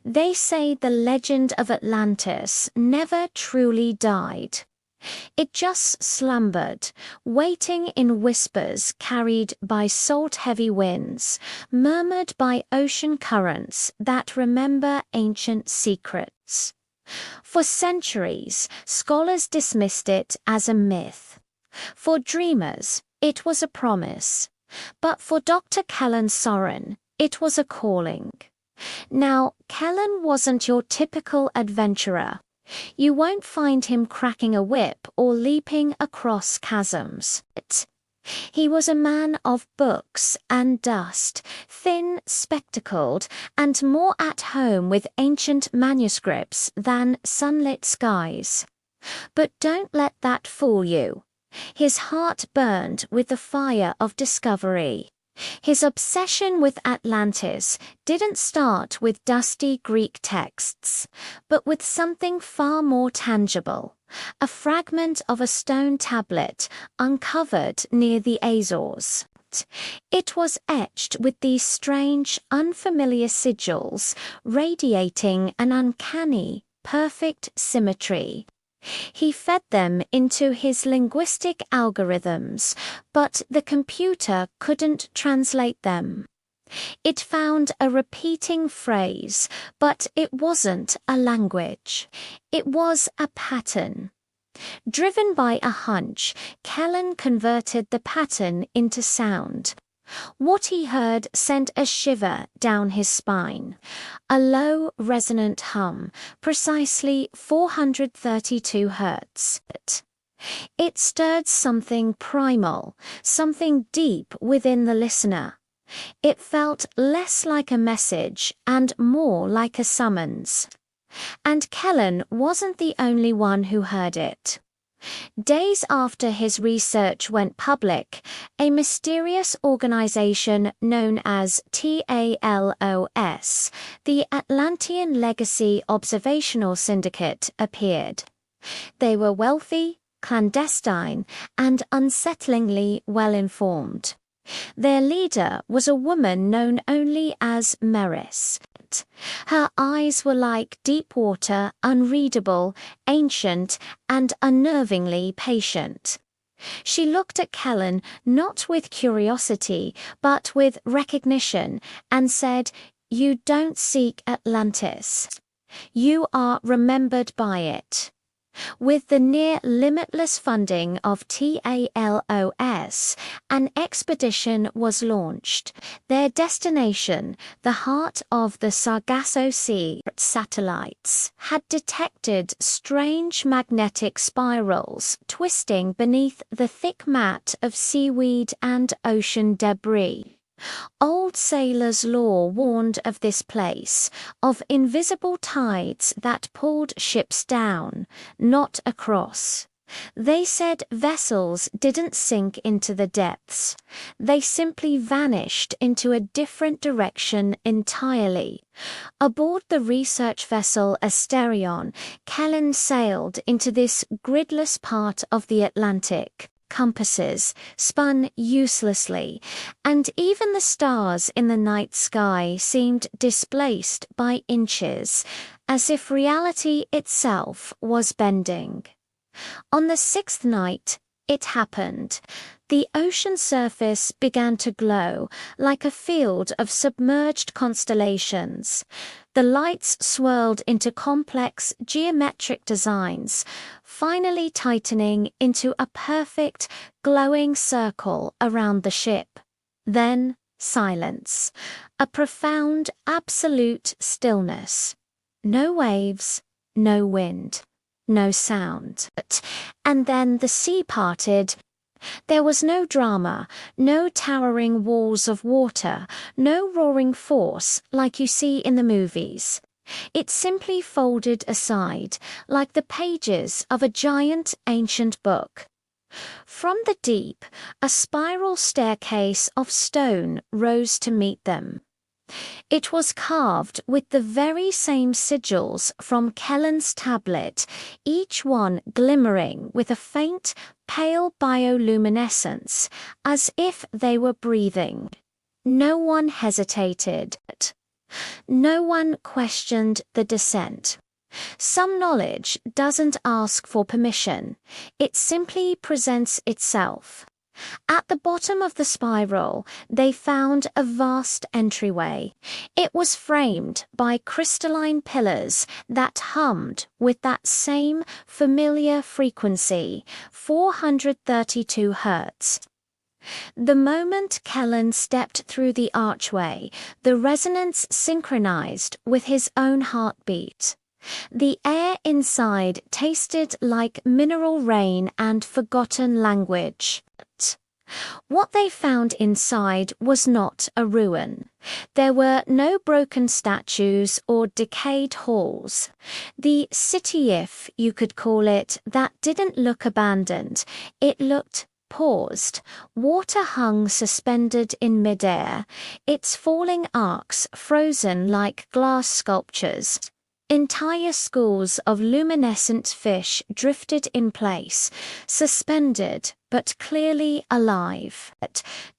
They say the legend of Atlantis never truly died. It just slumbered, waiting in whispers carried by salt-heavy winds, murmured by ocean currents that remember ancient secrets. For centuries, scholars dismissed it as a myth. For dreamers, it was a promise. But for Dr. Kellen Soren, it was a calling. Now, Kellen wasn't your typical adventurer. You won't find him cracking a whip or leaping across chasms. He was a man of books and dust, thin, spectacled, and more at home with ancient manuscripts than sunlit skies. But don't let that fool you. His heart burned with the fire of discovery. His obsession with Atlantis didn't start with dusty Greek texts, but with something far more tangible, a fragment of a stone tablet uncovered near the Azores. It was etched with these strange, unfamiliar sigils, radiating an uncanny, perfect symmetry. He fed them into his linguistic algorithms, but the computer couldn't translate them. It found a repeating phrase, but it wasn't a language. It was a pattern. Driven by a hunch, Kellen converted the pattern into sound. What he heard sent a shiver down his spine, a low, resonant hum, precisely 432 hertz. It stirred something primal, something deep within the listener. It felt less like a message and more like a summons. And Kellen wasn't the only one who heard it. Days after his research went public, a mysterious organization known as TALOS, the Atlantean Legacy Observational Syndicate, appeared. They were wealthy, clandestine, and unsettlingly well-informed. Their leader was a woman known only as Meris. Her eyes were like deep water, unreadable, ancient, and unnervingly patient. She looked at Kellen not with curiosity, but with recognition, and said, "You don't seek Atlantis. You are remembered by it." With the near-limitless funding of TALOS, an expedition was launched. Their destination, the heart of the Sargasso Sea satellites, had detected strange magnetic spirals twisting beneath the thick mat of seaweed and ocean debris. Old sailors' lore warned of this place, of invisible tides that pulled ships down, not across. They said vessels didn't sink into the depths. They simply vanished into a different direction entirely. Aboard the research vessel Asterion, Kellen sailed into this gridless part of the Atlantic. Compasses spun uselessly, and even the stars in the night sky seemed displaced by inches, as if reality itself was bending. On the sixth night, it happened. The ocean surface began to glow like a field of submerged constellations. The lights swirled into complex geometric designs, finally tightening into a perfect, glowing circle around the ship. Then silence, a profound, absolute stillness. No waves, no wind, no sound. And then the sea parted. There was no drama, no towering walls of water, no roaring force like you see in the movies. It simply folded aside, like the pages of a giant ancient book. From the deep, a spiral staircase of stone rose to meet them. It was carved with the very same sigils from Kellen's tablet, each one glimmering with a faint, pale bioluminescence, as if they were breathing. No one hesitated. No one questioned the descent. Some knowledge doesn't ask for permission, it simply presents itself. At the bottom of the spiral, they found a vast entryway. It was framed by crystalline pillars that hummed with that same familiar frequency, 432 Hertz. The moment Kellen stepped through the archway, the resonance synchronized with his own heartbeat. The air inside tasted like mineral rain and forgotten language. What they found inside was not a ruin. There were no broken statues or decayed halls. The city, if you could call it, that didn't look abandoned. It looked paused, water hung suspended in midair, its falling arcs frozen like glass sculptures. Entire schools of luminescent fish drifted in place, suspended but clearly alive.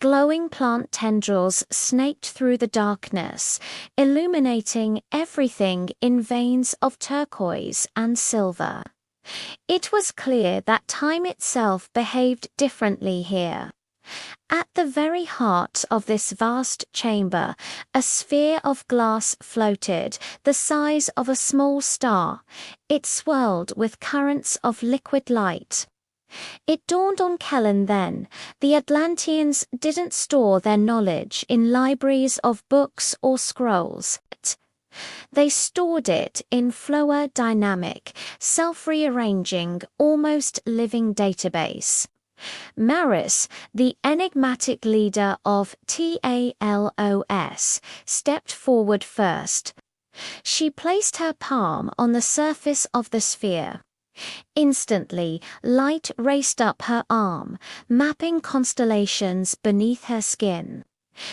Glowing plant tendrils snaked through the darkness, illuminating everything in veins of turquoise and silver. It was clear that time itself behaved differently here. At the very heart of this vast chamber, a sphere of glass floated, the size of a small star. It swirled with currents of liquid light. It dawned on Kellen then, the Atlanteans didn't store their knowledge in libraries of books or scrolls. They stored it in flower dynamic, self-rearranging, almost living database. Maris, the enigmatic leader of TALOS, stepped forward first. She placed her palm on the surface of the sphere. Instantly, light raced up her arm, mapping constellations beneath her skin.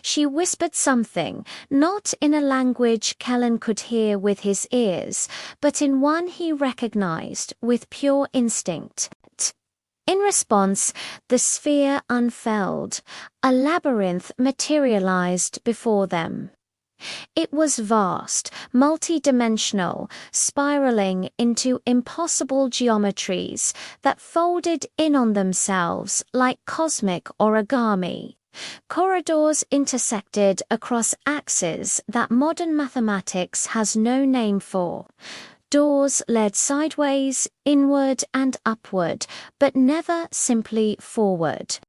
She whispered something, not in a language Kellen could hear with his ears, but in one he recognized with pure instinct. In response, the sphere unfurled. A labyrinth materialized before them. It was vast, multi-dimensional, spiraling into impossible geometries that folded in on themselves like cosmic origami. Corridors intersected across axes that modern mathematics has no name for. Doors led sideways, inward and upward, but never simply forward.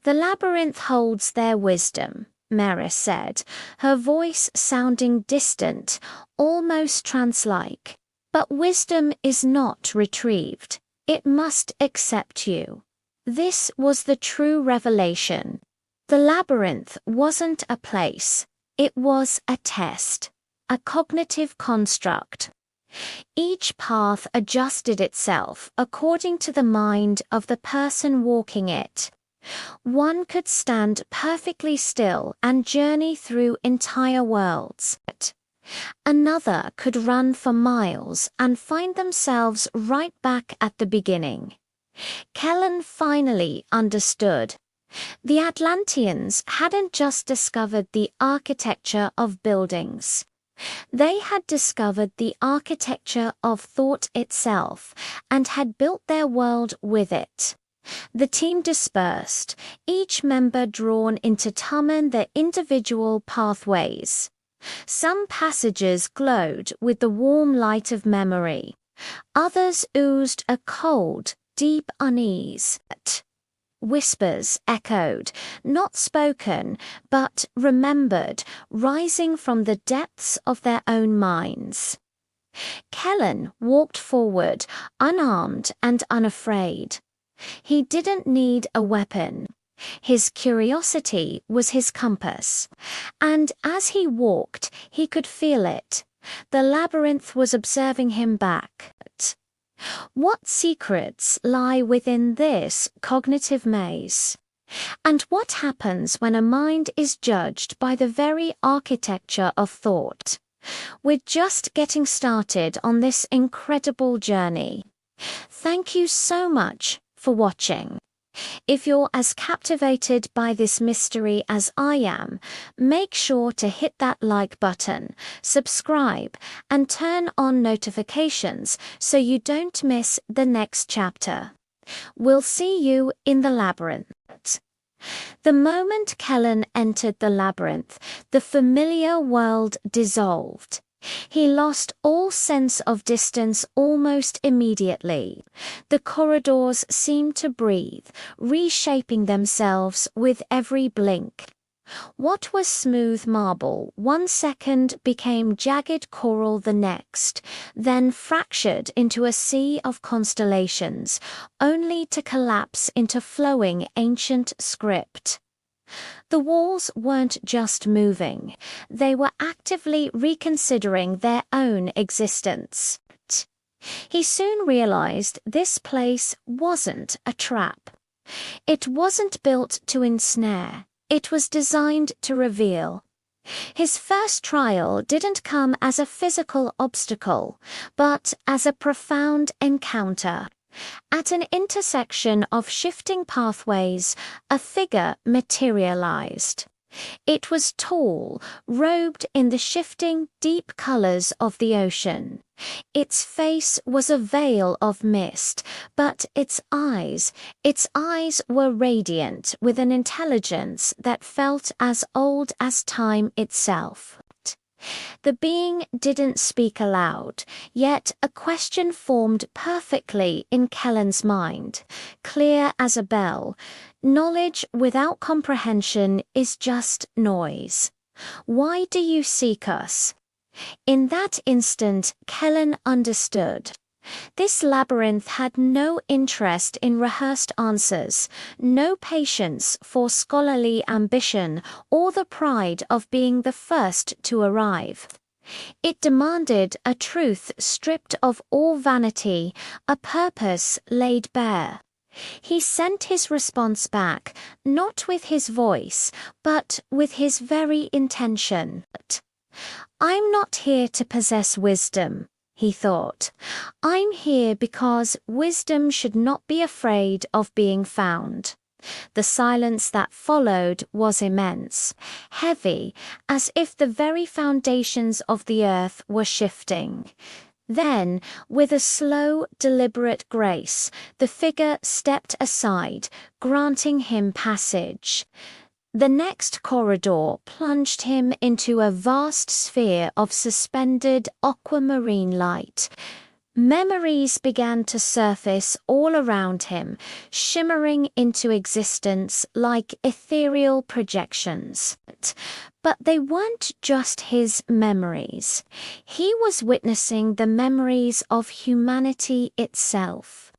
The labyrinth holds their wisdom, Maris said, her voice sounding distant, almost trance-like. But wisdom is not retrieved. It must accept you. This was the true revelation. The labyrinth wasn't a place. It was a test, a cognitive construct. Each path adjusted itself according to the mind of the person walking it. One could stand perfectly still and journey through entire worlds. Another could run for miles and find themselves right back at the beginning. Kellen finally understood. The Atlanteans hadn't just discovered the architecture of buildings. They had discovered the architecture of thought itself and had built their world with it. The team dispersed, each member drawn into their individual pathways. Some passages glowed with the warm light of memory. Others oozed a cold, deep unease. Whispers echoed, not spoken, but remembered, rising from the depths of their own minds. Kellen walked forward, unarmed and unafraid. He didn't need a weapon. His curiosity was his compass, and as he walked, he could feel it. The labyrinth was observing him back. What secrets lie within this cognitive maze? And what happens when a mind is judged by the very architecture of thought? We're just getting started on this incredible journey. Thank you so much for watching. If you're as captivated by this mystery as I am, make sure to hit that like button, subscribe, and turn on notifications so you don't miss the next chapter. We'll see you in the labyrinth. The moment Kellen entered the labyrinth, the familiar world dissolved. He lost all sense of distance almost immediately. The corridors seemed to breathe, reshaping themselves with every blink. What was smooth marble one second became jagged coral the next, then fractured into a sea of constellations, only to collapse into flowing ancient script. The walls weren't just moving, they were actively reconsidering their own existence. He soon realized this place wasn't a trap. It wasn't built to ensnare. It was designed to reveal. His first trial didn't come as a physical obstacle, but as a profound encounter. At an intersection of shifting pathways, a figure materialized. It was tall, robed in the shifting, deep colors of the ocean. Its face was a veil of mist, but its eyes were radiant with an intelligence that felt as old as time itself. The being didn't speak aloud, yet a question formed perfectly in Kellen's mind, clear as a bell. Knowledge without comprehension is just noise. Why do you seek us? In that instant, Kellen understood. This labyrinth had no interest in rehearsed answers, no patience for scholarly ambition, or the pride of being the first to arrive. It demanded a truth stripped of all vanity, a purpose laid bare. He sent his response back, not with his voice, but with his very intention. "I'm not here to possess wisdom," he thought. "I'm here because wisdom should not be afraid of being found." The silence that followed was immense, heavy, as if the very foundations of the earth were shifting. Then, with a slow, deliberate grace, the figure stepped aside, granting him passage. The next corridor plunged him into a vast sphere of suspended aquamarine light. Memories began to surface all around him, shimmering into existence like ethereal projections. But they weren't just his memories. He was witnessing the memories of humanity itself.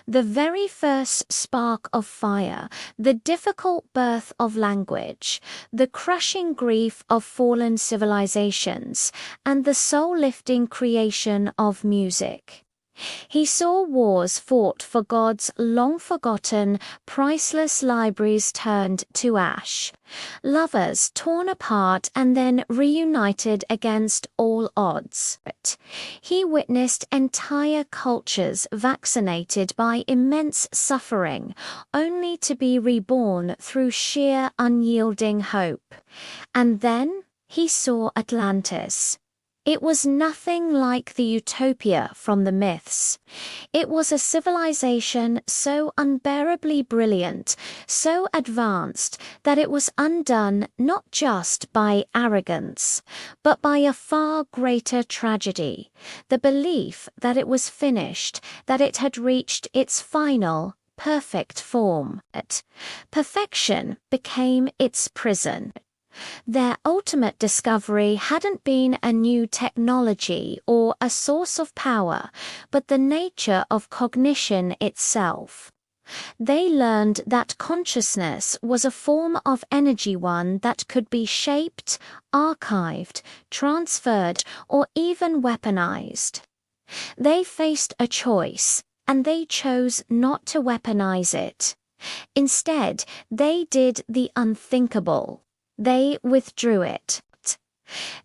The very first spark of fire, the difficult birth of language, the crushing grief of fallen civilizations, and the soul-lifting creation of music. He saw wars fought for God's long-forgotten, priceless libraries turned to ash, lovers torn apart and then reunited against all odds. He witnessed entire cultures vaccinated by immense suffering, only to be reborn through sheer unyielding hope. And then he saw Atlantis. It was nothing like the utopia from the myths. It was a civilization so unbearably brilliant, so advanced, that it was undone not just by arrogance, but by a far greater tragedy, the belief that it was finished, that it had reached its final, perfect form. Perfection became its prison. Their ultimate discovery hadn't been a new technology or a source of power, but the nature of cognition itself. They learned that consciousness was a form of energy, one that could be shaped, archived, transferred, or even weaponized. They faced a choice, and they chose not to weaponize it. Instead, they did the unthinkable. They withdrew it.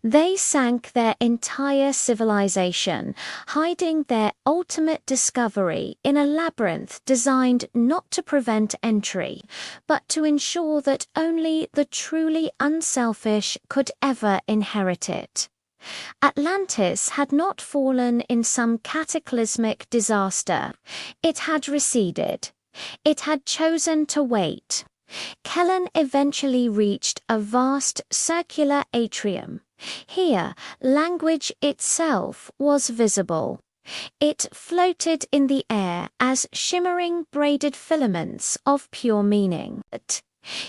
They sank their entire civilization, hiding their ultimate discovery in a labyrinth designed not to prevent entry, but to ensure that only the truly unselfish could ever inherit it. Atlantis had not fallen in some cataclysmic disaster. It had receded. It had chosen to wait. Kellen eventually reached a vast circular atrium. Here, language itself was visible. It floated in the air as shimmering braided filaments of pure meaning.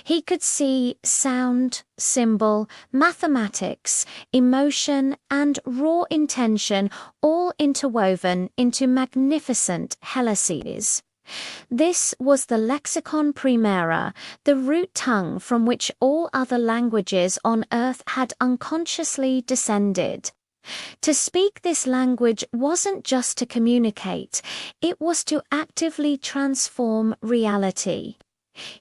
He could see sound, symbol, mathematics, emotion, and raw intention all interwoven into magnificent helices. This was the lexicon primera, the root tongue from which all other languages on Earth had unconsciously descended. To speak this language wasn't just to communicate, it was to actively transform reality.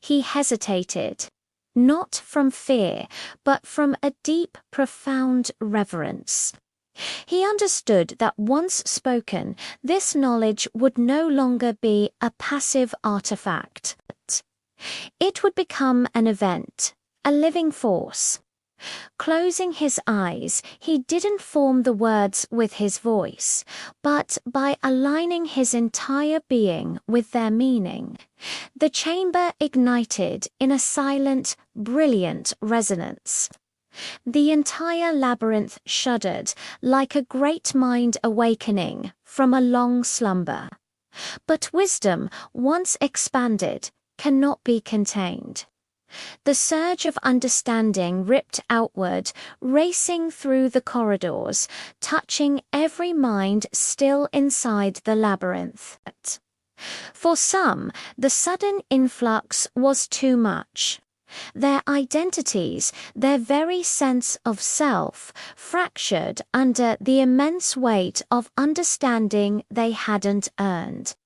He hesitated, not from fear, but from a deep, profound reverence. He understood that once spoken, this knowledge would no longer be a passive artifact. It would become an event, a living force. Closing his eyes, he didn't form the words with his voice, but by aligning his entire being with their meaning. The chamber ignited in a silent, brilliant resonance. The entire labyrinth shuddered like a great mind awakening from a long slumber. But wisdom, once expanded, cannot be contained. The surge of understanding ripped outward, racing through the corridors, touching every mind still inside the labyrinth. For some, the sudden influx was too much. Their identities, their very sense of self, fractured under the immense weight of understanding they hadn't earned.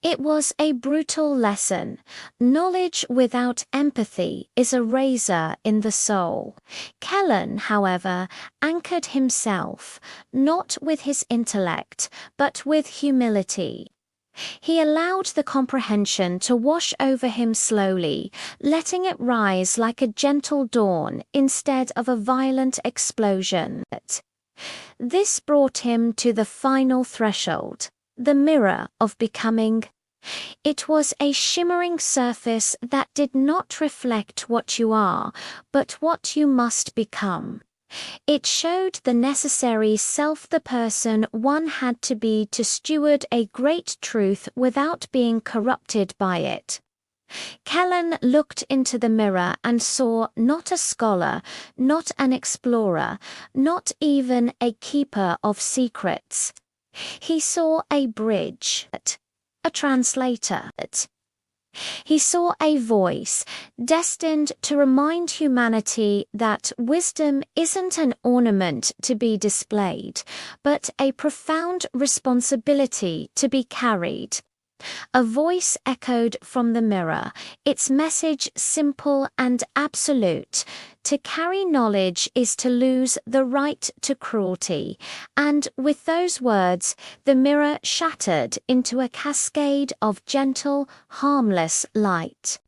It was a brutal lesson. Knowledge without empathy is a razor in the soul. Kellen, however, anchored himself, not with his intellect, but with humility. He allowed the comprehension to wash over him slowly, letting it rise like a gentle dawn instead of a violent explosion. This brought him to the final threshold, the mirror of becoming. It was a shimmering surface that did not reflect what you are, but what you must become. It showed the necessary self the person one had to be to steward a great truth without being corrupted by it. Kellen looked into the mirror and saw not a scholar, not an explorer, not even a keeper of secrets. He saw a bridge, a translator. He saw a voice destined to remind humanity that wisdom isn't an ornament to be displayed, but a profound responsibility to be carried. A voice echoed from the mirror, its message simple and absolute. To carry knowledge is to lose the right to cruelty. And with those words, the mirror shattered into a cascade of gentle, harmless light.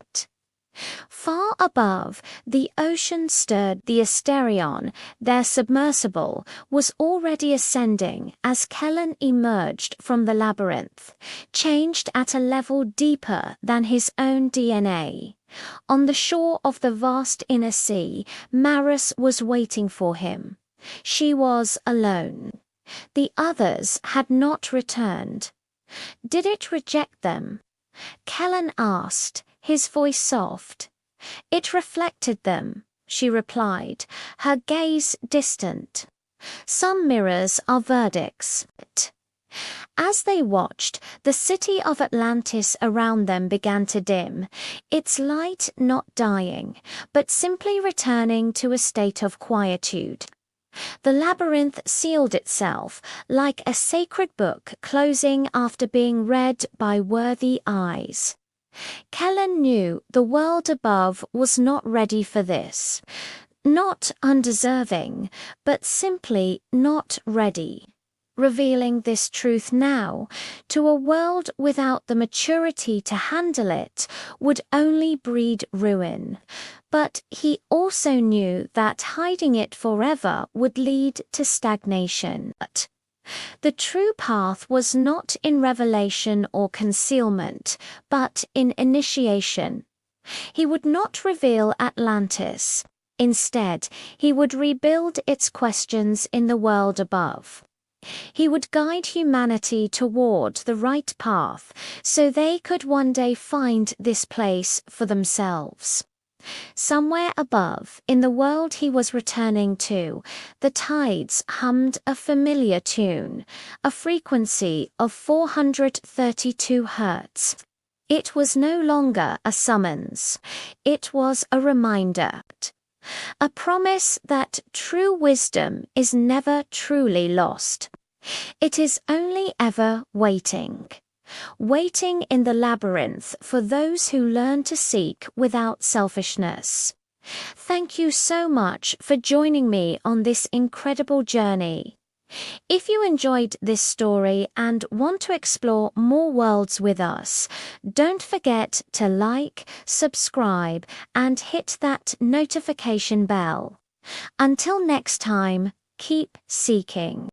Far above, the ocean stirred. The Asterion, their submersible, was already ascending as Kellen emerged from the labyrinth, changed at a level deeper than his own DNA. On the shore of the vast inner sea, Maris was waiting for him. She was alone. The others had not returned. Did it reject them? Kellen asked, his voice soft. It reflected them, she replied, her gaze distant. Some mirrors are verdicts. As they watched, the city of Atlantis around them began to dim, its light not dying, but simply returning to a state of quietude. The labyrinth sealed itself, like a sacred book closing after being read by worthy eyes. Kellen knew the world above was not ready for this. Not undeserving, but simply not ready. Revealing this truth now to a world without the maturity to handle it would only breed ruin. But he also knew that hiding it forever would lead to stagnation. The true path was not in revelation or concealment, but in initiation. He would not reveal Atlantis. Instead, he would rebuild its questions in the world above. He would guide humanity toward the right path so they could one day find this place for themselves. Somewhere above, in the world he was returning to, the tides hummed a familiar tune, a frequency of 432 hertz. It was no longer a summons. It was a reminder. A promise that true wisdom is never truly lost. It is only ever waiting. Waiting in the labyrinth for those who learn to seek without selfishness. Thank you so much for joining me on this incredible journey. If you enjoyed this story and want to explore more worlds with us, don't forget to like, subscribe, and hit that notification bell. Until next time, keep seeking.